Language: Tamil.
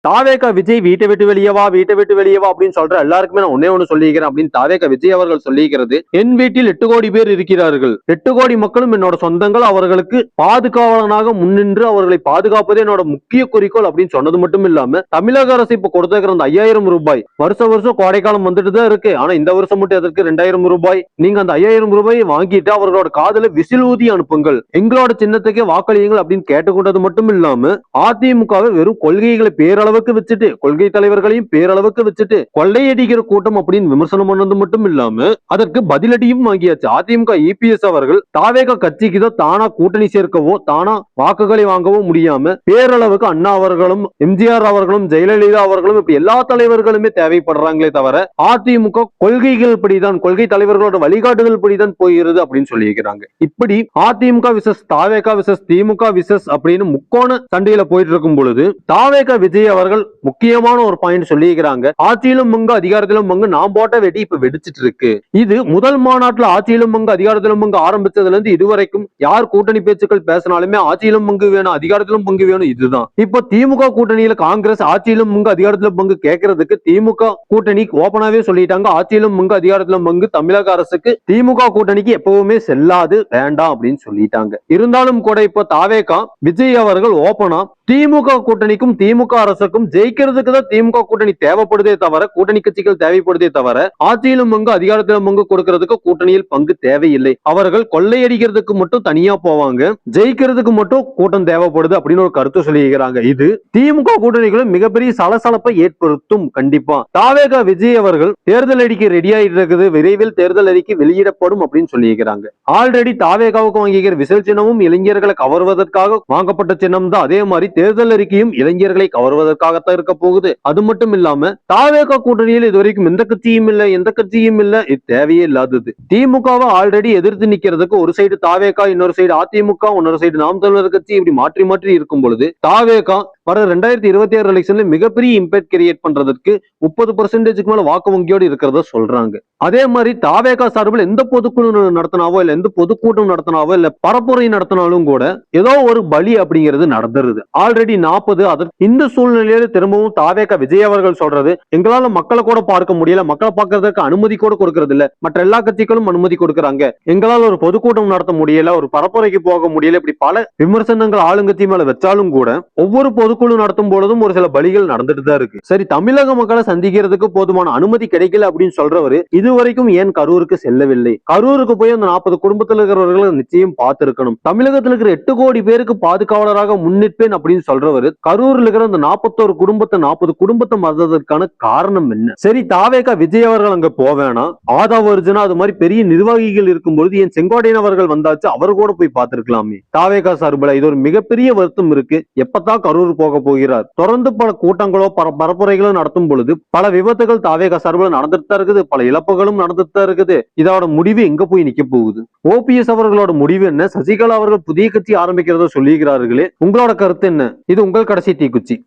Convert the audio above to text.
தாவேகா விஜய் வீட்டை விட்டு வெளியவா அப்படின்னு சொல்ற எல்லாருக்குமே நான் ஒன்னே ஒண்ணு சொல்லிக்கிறேன் அப்படின்னு தாவேகா விஜய் அவர்கள் சொல்லிக்கிறது. என் வீட்டில் 8 கோடி பேர் இருக்கிறார்கள், 8 கோடி மக்களும் என்னோட சொந்தங்கள், அவர்களுக்கு பாதுகாவலனாக முன்னின்று அவர்களை பாதுகாப்பதே என்னோட முக்கிய குறிக்கோள் அப்படின்னு சொன்னது மட்டும் இல்லாம தமிழக அரசு இப்ப கொடுத்திருக்கிற அந்த 5000 ரூபாய் வருஷம் கோடைக்காலம் வந்துட்டு தான் இருக்கு. ஆனா இந்த வருஷம் மட்டும் எதற்கு 2000 ரூபாய்? நீங்க அந்த 5000 ரூபாயை வாங்கிட்டு அவர்களோட காதல விசில் ஊதி அனுப்புங்கள், எங்களோட சின்னத்துக்கே வாக்களியுங்கள் அப்படின்னு கேட்டுக்கொண்டது மட்டும் இல்லாம அதிமுகவை வெறும் கொள்கைகளை பேரளவுக்கு வச்சுட்டு, கொள்கை தலைவர்களையும் பேரளவுக்கு வச்சுட்டு கொள்ளையடிக்கிற கூட்டம் அப்படின்னு விமர்சனம் பண்ணது மட்டும் இல்லாம அதற்கு பதிலடியும் வாங்கியாச்சு. அதிமுக இபிஎஸ் அவர்கள் தாவேகா கட்சிக்கு தான் தானா கூட்டணி சேர்க்கவோ தானா வாக்குகளை வாங்கவோ முடியாம பேரளவுக்கு அண்ணா அவர்களும் எம்ஜிஆர் அவர்களும் ஜெயலலிதா அவர்களும் இப்படி எல்லா தலைவர்களுமே தேவைப்படுறாங்களே தவிர அதிமுக கொள்கைகள் படிதான், கொள்கை தலைவர்களோட வழிகாட்டுதல் படிதான் போகிறது அப்படின்னு சொல்லியிருக்கிறாங்க. இப்படி அதிமுக விசஸ் தாவேகா விசஸ் திமுக விசஸ் அப்படின்னு முக்கோண சண்டையில போயிட்டு இருக்கும் பொழுது தாவேகா விஜய் அவர்கள் முக்கியமான ஒரு பாயிண்ட் சொல்லியிருக்கிறாங்க. ஆட்சியிலும் பங்கு அதிகாரத்திலும் பங்கு நாம் போட்ட வெடி இப்ப வெடிச்சிட்டு இருக்கு. இது முதல் மாநாட்டுல ஆட்சியிலும் பங்கு அதிகாரத்திலும் பங்கு ஆரம்பிச்சதுல இருந்து இதுவரைக்கும் யார் கூட்டணி பேச்சுக்கள் பேசினாலுமே ஆட்சியிலும் பங்கு வேணும் அதிகாரத்திலும் பங்கு வேணும் இதுதான். இப்ப திமுக கூட்டணியில காங்கிரஸ் ஆட்சியிலும் பங்கு அதிகாரத்திலும் பங்கு கேட்கறதுக்கு திமுக கூட்டணி ஓபனாவே சொல்லிட்டாங்க, ஆட்சியிலும் பங்கு அதிகாரத்திலும் பங்கு தமிழக அரசுக்கு திமுக கூட்டணிக்கு எப்பவுமே செல்லாது, வேண்டாம் அப்படின்னு சொல்லிட்டாங்க. இருந்தாலும் கூட இப்ப தாவேகா விஜய் அவர்கள் ஓபனா திமுக கூட்டணிக்கும் திமுக அரசுக்கும் ஜெயிக்கிறதுக்கு தான் திமுக கூட்டணி தேவைப்படுதே தவிர, கூட்டணி கட்சிகள் தேவைப்படுதே தவிர ஆட்சியிலும் பங்கு அதிகாரத்திலும் பங்கு கொடுக்கிறதுக்கு கூட்டணியில் பங்கு தேவையில்லை. அவர்கள் கொள்ளையடிக்கிறதுக்கு மட்டும் தனியா போவாங்க, ஜெயிக்கிறதுக்கு மட்டும் கூட்டம் தேவைப்படுது அப்படின்னு ஒரு கருத்து சொல்லியிருக்கிறாங்க. இது திமுக கூட்டணிகளும் மிகப்பெரிய சலசலப்பை ஏற்படுத்தும். கண்டிப்பா தாவேகா விஜய் அவர்கள் தேர்தல் அறிக்கை ரெடி ஆயிட்டு இருக்குது, விரைவில் தேர்தல் அறிக்கை வெளியிடப்படும் அப்படின்னு சொல்லியிருக்கிறாங்க. ஆல்ரெடி தாவேகாவுக்கு வாங்கிக்கிற விசில் சின்னமும் இளைஞர்களை கவர்வதற்காக வாங்கப்பட்ட சின்னம் தான். அதே மாதிரி தேர்தல் அறிக்கையும் இளைஞர்களை கவர்வதற்காகத்தான் இருக்க போகுது. அது மட்டும் இல்லாம தாவேகா கூட்டணியில் இதுவரைக்கும் எந்த கட்சியும் இல்ல, இது தேவையே இல்லாதது. திமுகவை ஆல்ரெடி எதிர்த்து நிக்கிறதுக்கு ஒரு சைடு தாவேகா, இன்னொரு சைடு அதிமுக, இன்னொரு சைடு நாம் தமிழர் கட்சி, இப்படி மாற்றி மாற்றி இருக்கும் பொழுது தாவேகா வர 2026 எலெக்ஷன்ல மிகப்பெரிய இம்பாக்ட் கிரியேட் பண்றதுக்கு 30% மேல வாக்கு வங்கியோடு இருக்கிறத சொல்றாங்க. அதே மாதிரி தாவேகா சார்பில் எந்த பொதுக்குழு நடத்தினாவோ இல்ல எந்த பொதுக்கூட்டம் நடத்தினாவோ இல்ல பரப்புரை நடத்தினாலும் கூட ஏதோ ஒரு பலி அப்படிங்கிறது நடந்துருது. ஆல்ரெடி 40 இந்த சூழ்நிலையில திரும்பவும் தாவேகா விஜய் அவர்கள் சொல்றது, எங்களால மக்களை கூட பார்க்க முடியல, மக்களை பார்க்கறதுக்கு அனுமதி கூட கொடுக்கறது இல்ல, மற்ற எல்லா கட்சிகளும் அனுமதி கொடுக்கறாங்க, எங்களால ஒரு பொதுக்கூட்டம் நடத்த முடியல, ஒரு பரப்புரைக்கு போக முடியல, இப்படி பல விமர்சனங்கள் ஆளுங்கட்சி மேல வச்சாலும் கூட ஒவ்வொரு பொதுக்குழு நடத்தும் பொழுதும் ஒரு சில பலிகள் நடந்துட்டு தான் இருக்கு. சரி, தமிழக மக்களை சந்திக்கிறதுக்கு போதுமான அனுமதி கிடைக்கல அப்படின்னு சொல்றவரு இதுவரைக்கும் ஏன் கரூருக்கு செல்லவில்லை? கரூருக்கு போய் அந்த 40 குடும்பத்தில் இருக்கிறவர்களை நிச்சயம் பார்த்திருக்கணும். தமிழகத்தில் இருக்கிற 8 கோடி பேருக்கு பாதுகாவலராக முன்னிற்பேன் அப்படின்னு சொல்றவரு கரூர்ல இருக்கிற அந்த 41 குடும்பத்தை 40 குடும்பத்தை மறந்ததற்கான காரணம் என்ன? சரி, தாவேகா விஜய் அவர்கள் அங்க போவேனா, ஆதவ அர்ஜுனா அது மாதிரி பெரிய நிர்வாகிகள் இருக்கும்போது ஏன் செங்கோட்டையன் அவர்கள் வந்தாச்சு, அவர் கூட போய் பார்த்திருக்கலாமே. தாவேகா சார்பில் இது ஒரு மிகப்பெரிய வருத்தம் இருக்கு. எப்பதான் கரூர் போக போகிறார்? தொடர்ந்து பல கூட்டங்களோ பரப்புரைகளோ நடத்தும் பொழுது பல விபத்துகள் தாவேகா சார்பில் நடந்துட்டு தான் இருக்குது, பல இழப்புகளும் நடந்துட்டு தான் இருக்குது. இதோட முடிவு எங்க போய் நிக்க போகுது? ஓபிஎஸ் அவர்களோட முடிவு என்ன? சசிகலா அவர்கள் புதிய கட்சி ஆரம்பிக்கிறத சொல்லியிருக்கிறார்களே, உங்களோட கருத்து என்ன? இது உங்கள் கடைசி தீக்குச்சி.